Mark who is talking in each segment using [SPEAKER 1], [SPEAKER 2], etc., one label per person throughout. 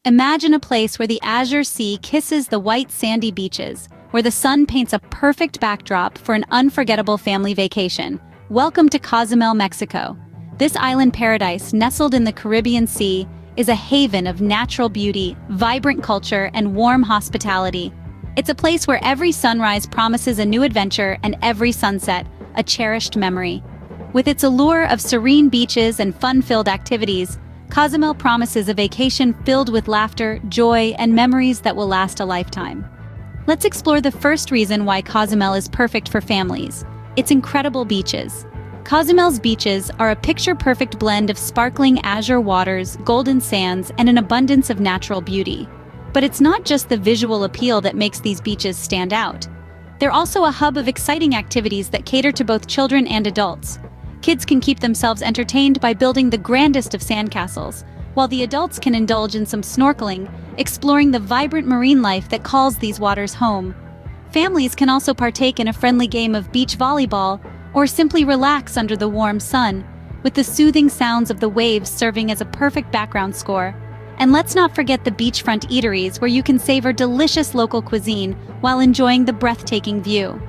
[SPEAKER 1] Imagine a place where the azure sea kisses the white sandy beaches, where the sun paints a perfect backdrop for an unforgettable family vacation. Welcome to Cozumel, Mexico. This island paradise, nestled in the Caribbean Sea, is a haven of natural beauty, vibrant culture, and warm hospitality. It's a place where every sunrise promises a new adventure and every sunset, a cherished memory. With its allure of serene beaches and fun-filled activities, Cozumel promises a vacation filled with laughter, joy, and memories that will last a lifetime. Let's explore the first reason why Cozumel is perfect for families: its incredible beaches. Cozumel's beaches are a picture-perfect blend of sparkling azure waters, golden sands, and an abundance of natural beauty. But it's not just the visual appeal that makes these beaches stand out. They're also a hub of exciting activities that cater to both children and adults. Kids can keep themselves entertained by building the grandest of sandcastles, while the adults can indulge in some snorkeling, exploring the vibrant marine life that calls these waters home. Families can also partake in a friendly game of beach volleyball or simply relax under the warm sun, with the soothing sounds of the waves serving as a perfect background score. And let's not forget the beachfront eateries where you can savor delicious local cuisine while enjoying the breathtaking view.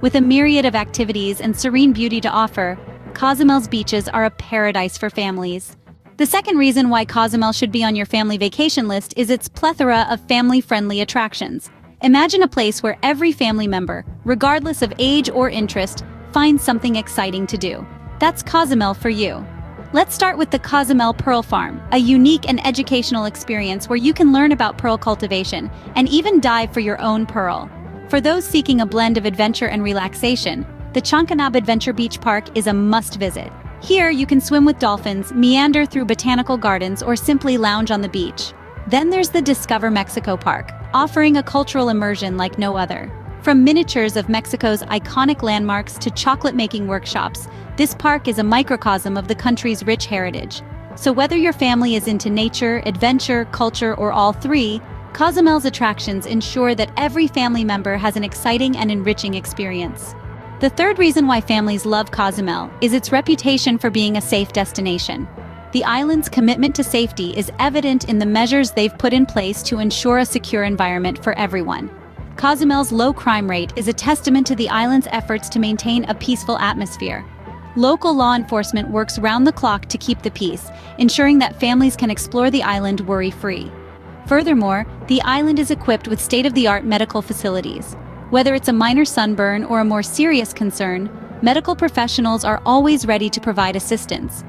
[SPEAKER 1] With a myriad of activities and serene beauty to offer, Cozumel's beaches are a paradise for families. The second reason why Cozumel should be on your family vacation list is its plethora of family-friendly attractions. Imagine a place where every family member, regardless of age or interest, finds something exciting to do. That's Cozumel for you. Let's start with the Cozumel Pearl Farm, a unique and educational experience where you can learn about pearl cultivation and even dive for your own pearl. For those seeking a blend of adventure and relaxation, the Chancanab Adventure Beach Park is a must-visit. Here, you can swim with dolphins, meander through botanical gardens, or simply lounge on the beach. Then there's the Discover Mexico Park, offering a cultural immersion like no other. From miniatures of Mexico's iconic landmarks to chocolate-making workshops, this park is a microcosm of the country's rich heritage. So whether your family is into nature, adventure, culture, or all three, Cozumel's attractions ensure that every family member has an exciting and enriching experience. The third reason why families love Cozumel is its reputation for being a safe destination. The island's commitment to safety is evident in the measures they've put in place to ensure a secure environment for everyone. Cozumel's low crime rate is a testament to the island's efforts to maintain a peaceful atmosphere. Local law enforcement works round the clock to keep the peace, ensuring that families can explore the island worry-free. Furthermore, the island is equipped with state-of-the-art medical facilities. Whether it's a minor sunburn or a more serious concern, medical professionals are always ready to provide assistance.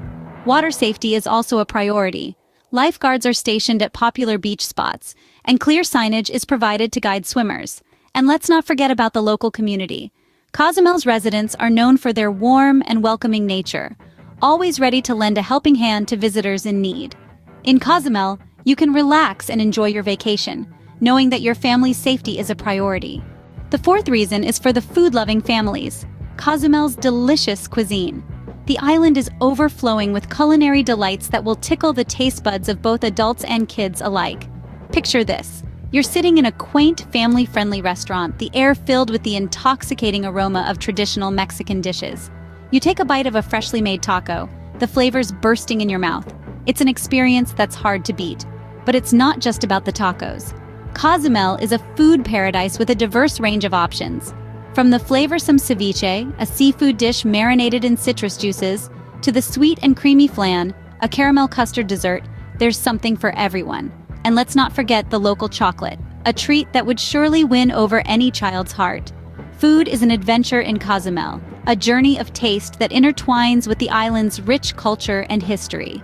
[SPEAKER 1] Water safety is also a priority. Lifeguards are stationed at popular beach spots, and clear signage is provided to guide swimmers. And let's not forget about the local community. Cozumel's residents are known for their warm and welcoming nature, always ready to lend a helping hand to visitors in need. In Cozumel, you can relax and enjoy your vacation, knowing that your family's safety is a priority. The fourth reason is for the food-loving families: Cozumel's delicious cuisine. The island is overflowing with culinary delights that will tickle the taste buds of both adults and kids alike. Picture this. You're sitting in a quaint, family-friendly restaurant, the air filled with the intoxicating aroma of traditional Mexican dishes. You take a bite of a freshly made taco, the flavors bursting in your mouth. It's an experience that's hard to beat. But it's not just about the tacos. Cozumel is a food paradise with a diverse range of options. From the flavorsome ceviche, a seafood dish marinated in citrus juices, to the sweet and creamy flan, a caramel custard dessert, there's something for everyone. And let's not forget the local chocolate, a treat that would surely win over any child's heart. Food is an adventure in Cozumel, a journey of taste that intertwines with the island's rich culture and history.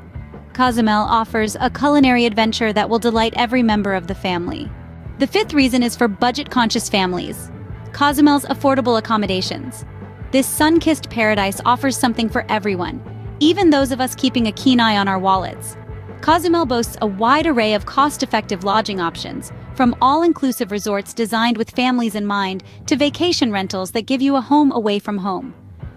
[SPEAKER 1] Cozumel offers a culinary adventure that will delight every member of the family. The fifth reason is for budget-conscious families: Cozumel's affordable accommodations. This sun-kissed paradise offers something for everyone, even those of us keeping a keen eye on our wallets. Cozumel boasts a wide array of cost-effective lodging options, from all-inclusive resorts designed with families in mind to vacation rentals that give you a home away from home.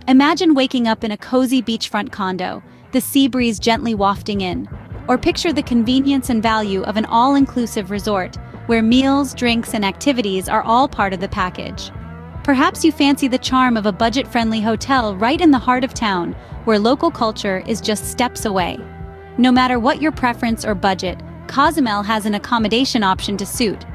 [SPEAKER 1] Imagine waking up in a cozy beachfront condo, the sea breeze gently wafting in. Or picture the convenience and value of an all-inclusive resort, where meals, drinks, and activities are all part of the package. Perhaps you fancy the charm of a budget-friendly hotel right in the heart of town, where local culture is just steps away. No matter what your preference or budget, Cozumel has an accommodation option to suit.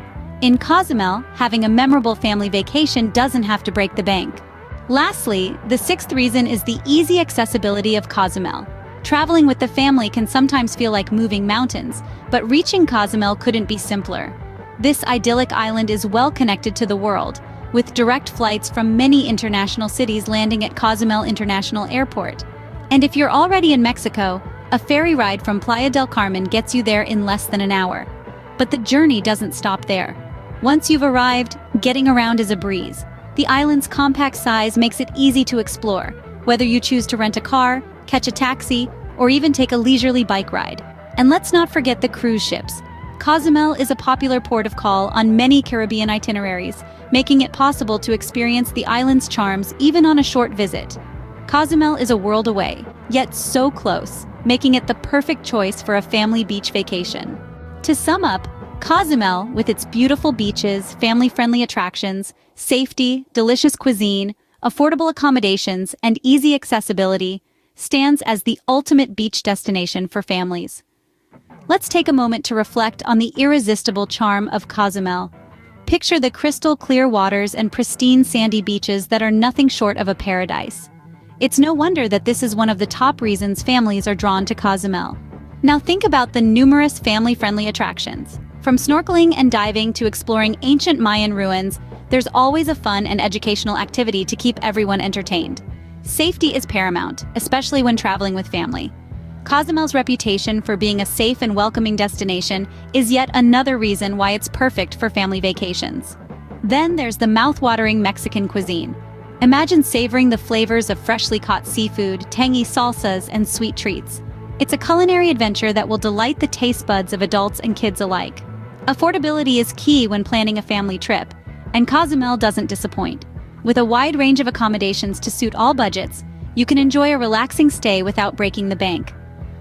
[SPEAKER 1] In Cozumel, having a memorable family vacation doesn't have to break the bank. Lastly, the sixth reason is the easy accessibility of Cozumel. Traveling with the family can sometimes feel like moving mountains, but reaching Cozumel couldn't be simpler. This idyllic island is well connected to the world, with direct flights from many international cities landing at Cozumel International Airport. And if you're already in Mexico, a ferry ride from Playa del Carmen gets you there in less than an hour. But the journey doesn't stop there. Once you've arrived, getting around is a breeze. The island's compact size makes it easy to explore, whether you choose to rent a car, catch a taxi, or even take a leisurely bike ride. And let's not forget the cruise ships. Cozumel is a popular port of call on many Caribbean itineraries, making it possible to experience the island's charms even on a short visit. Cozumel is a world away, yet so close, making it the perfect choice for a family beach vacation. To sum up, Cozumel, with its beautiful beaches, family-friendly attractions, safety, delicious cuisine, affordable accommodations, and easy accessibility, stands as the ultimate beach destination for families. Let's take a moment to reflect on the irresistible charm of Cozumel. Picture the crystal clear waters and pristine sandy beaches that are nothing short of a paradise. It's no wonder that this is one of the top reasons families are drawn to Cozumel. Now think about the numerous family-friendly attractions. From snorkeling and diving to exploring ancient Mayan ruins, there's always a fun and educational activity to keep everyone entertained. Safety is paramount, especially when traveling with family. Cozumel's reputation for being a safe and welcoming destination is yet another reason why it's perfect for family vacations. Then there's the mouth-watering Mexican cuisine. Imagine savoring the flavors of freshly caught seafood, tangy salsas, and sweet treats. It's a culinary adventure that will delight the taste buds of adults and kids alike. Affordability is key when planning a family trip, and Cozumel doesn't disappoint. With a wide range of accommodations to suit all budgets, you can enjoy a relaxing stay without breaking the bank.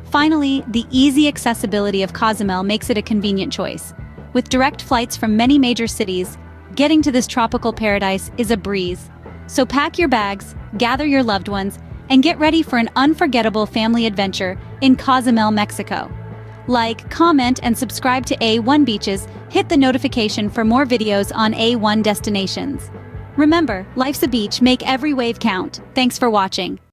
[SPEAKER 1] Finally, the easy accessibility of Cozumel makes it a convenient choice. With direct flights from many major cities, getting to this tropical paradise is a breeze. So pack your bags, gather your loved ones, and get ready for an unforgettable family adventure in Cozumel, Mexico. Like, comment, and subscribe to A1 Beaches. Hit the notification for more videos on A1 destinations. Remember, life's a beach, make every wave count. Thanks for watching.